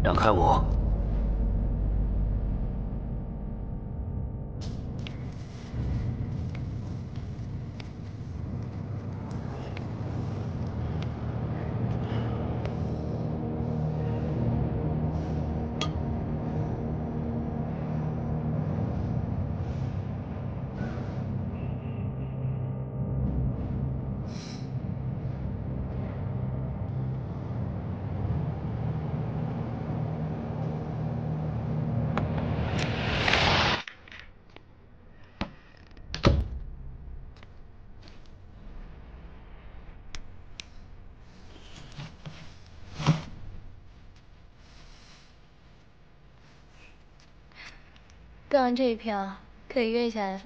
让开我！干完这一票，可以约一下。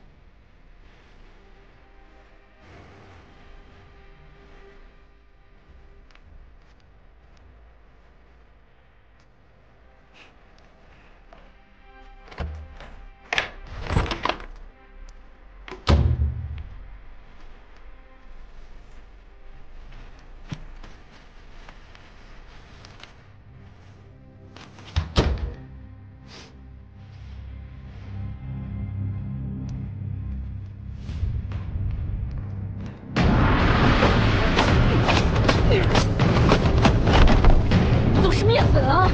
都是面粉啊！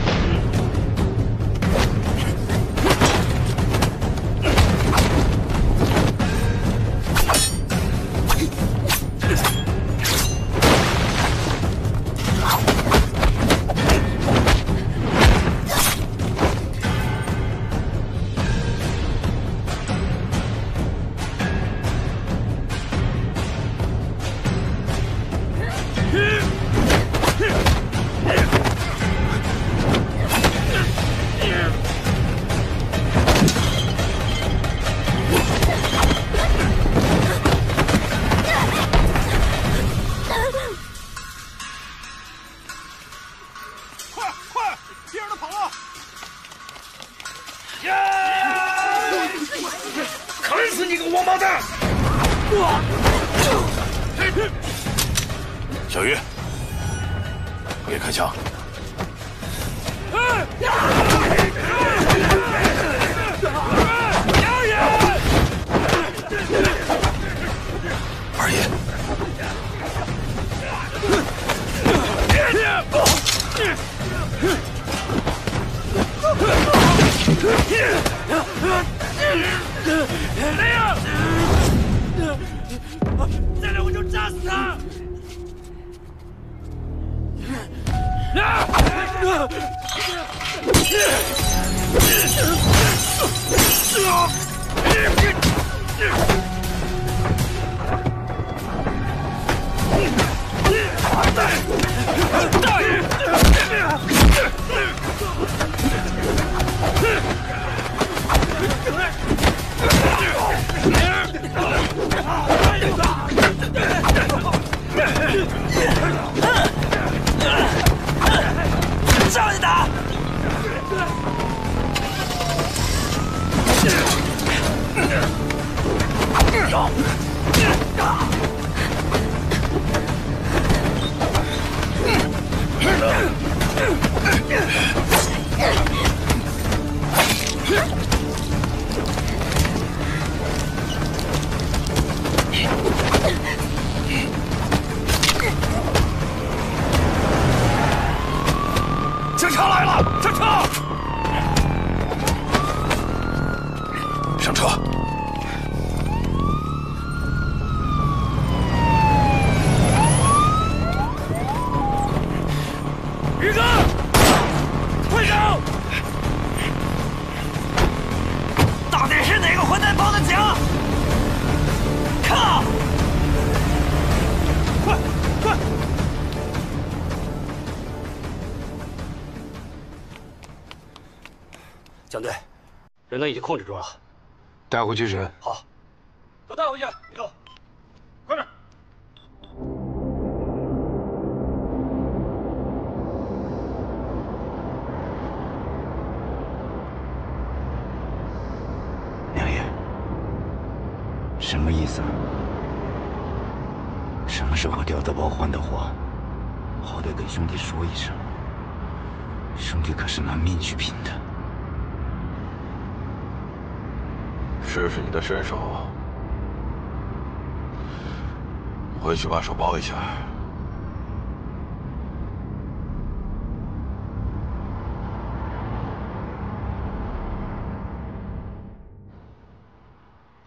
砍死你个王八蛋！小鱼，别开枪！二爷，来呀！再来我就炸死他！上去打！警察来了！上车！上车！宇哥，快走！到底是哪个混蛋报的警？看！快快！蒋队，人呢已经控制住了，带回去审。好，都带回去，走，快点！娘爷，什么意思？什么时候调德包还的话，好歹跟兄弟说一声。兄弟可是拿命去拼的。试试你的身手，回去把手包一下。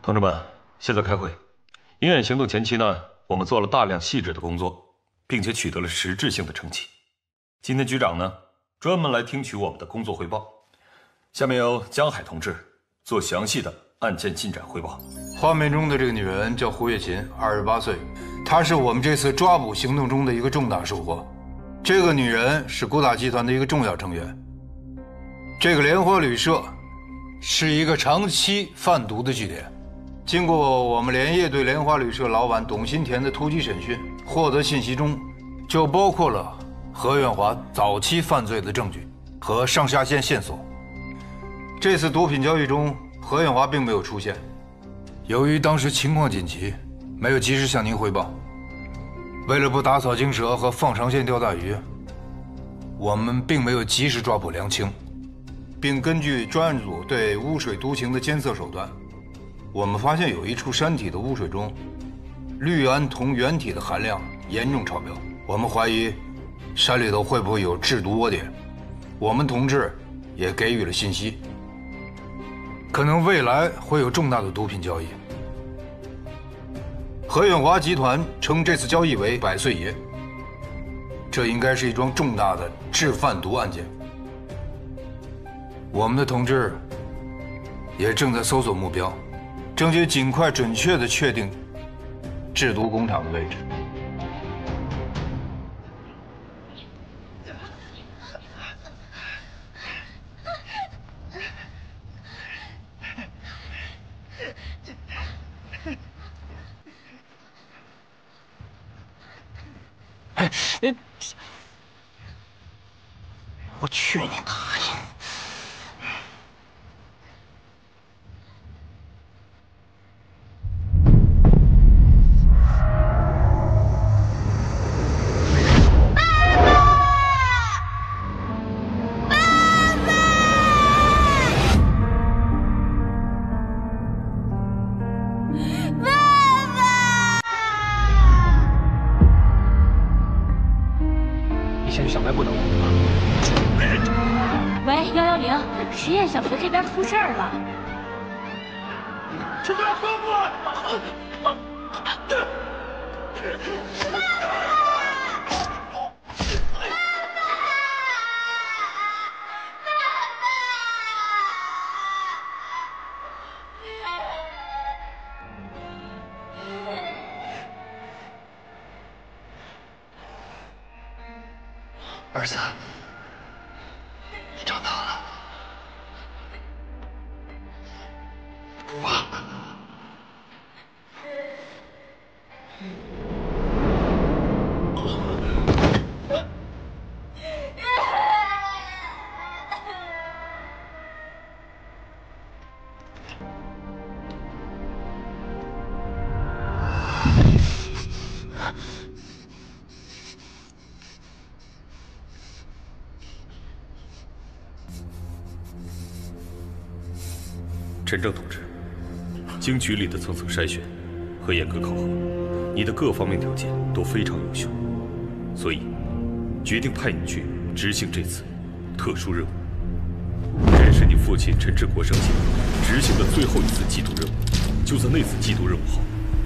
同志们，现在开会。鹰眼行动前期呢，我们做了大量细致的工作，并且取得了实质性的成绩。今天局长呢，专门来听取我们的工作汇报。下面由江海同志做详细的案件进展汇报。画面中的这个女人叫胡月琴，28岁，她是我们这次抓捕行动中的一个重大收获。这个女人是古打集团的一个重要成员。这个莲花旅社是一个长期贩毒的据点。经过我们连夜对莲花旅社老板董新田的突击审讯，获得信息中就包括了何远华早期犯罪的证据和上下线线索。这次毒品交易中，何远华并没有出现。由于当时情况紧急，没有及时向您汇报。为了不打草惊蛇和放长线钓大鱼，我们并没有及时抓捕梁青，并根据专案组对污水毒情的监测手段，我们发现有一处山体的污水中，氯胺酮原体的含量严重超标。我们怀疑山里头会不会有制毒窝点，我们同志也给予了信息，可能未来会有重大的毒品交易。何远华集团称这次交易为百岁爷，这应该是一桩重大的制贩毒案件。我们的同志也正在搜索目标，争取尽快准确地确定制毒工厂的位置。我去你大爷！你先去小卖部等我。喂，110，实验小学这边出事儿了。这个哥儿子，你长大了。爸。陈正同志，经局里的层层筛选和严格考核，你的各方面条件都非常优秀，所以决定派你去执行这次特殊任务。这也是你父亲陈志国生前执行的最后一次缉毒任务。就在那次缉毒任务后，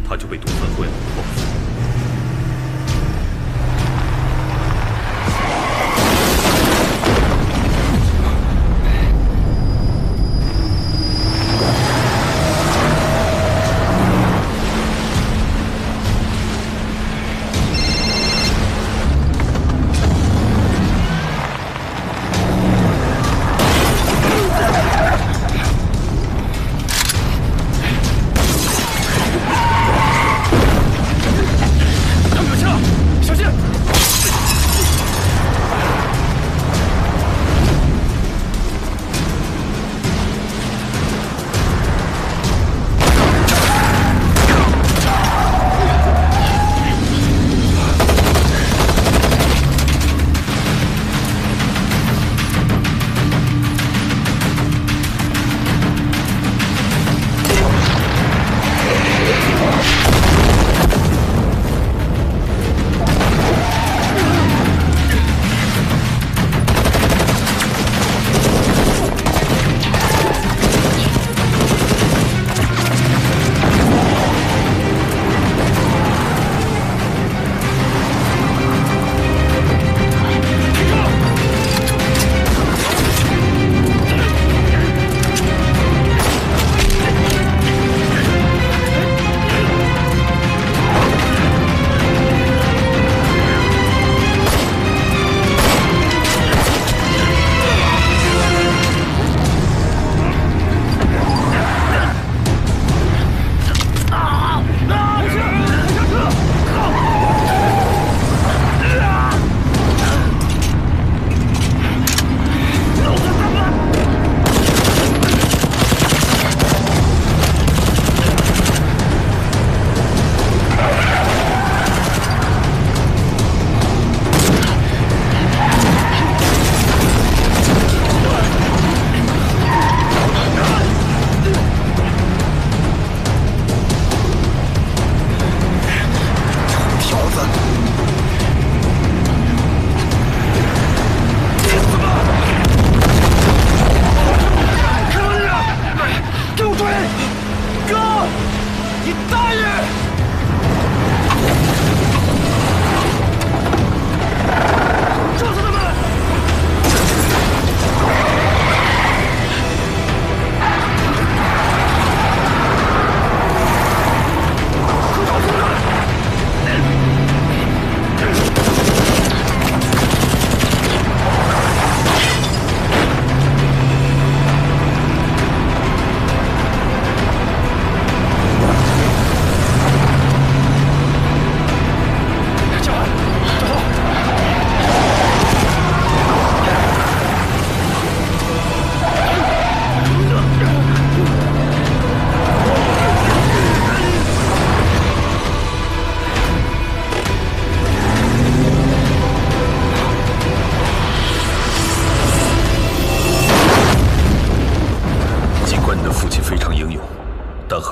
他就被毒贩会报复。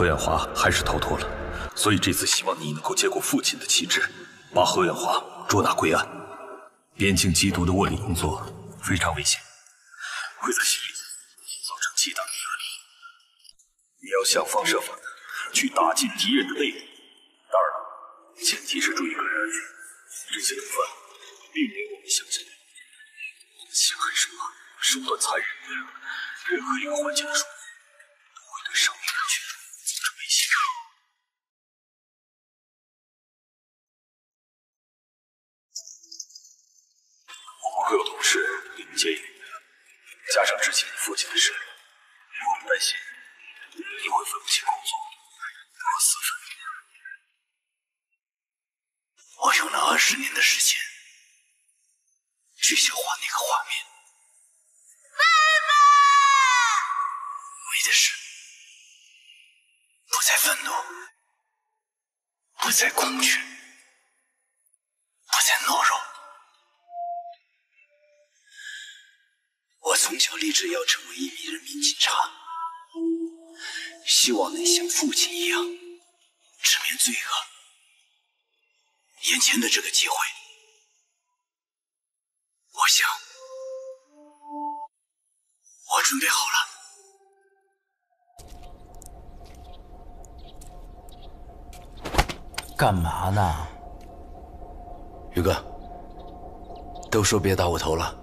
何远华还是逃脱了，所以这次希望你能够接过父亲的旗帜，把何远华捉拿归案。边境缉毒的卧底工作非常危险，会在心里造成极大的压力。你要想方设法的去打进敌人的内部，当然了，前提是注意个人安全。这些毒贩并没有我们想象的心狠手辣、手段残忍，任何一个环节的疏忽都会对生命安全造成威胁。我们会有同事给你接应，加上之前你父亲的事，我们担心你会分不清工作和私愤。我用了20年的时间去消化那个画面。爸爸，为的是不再愤怒，不再恐惧，不再懦弱。我从小立志要成为一名人民警察，希望能像父亲一样直面罪恶。眼前的这个机会，我想我准备好了。干嘛呢？宇哥，都说别打我头了，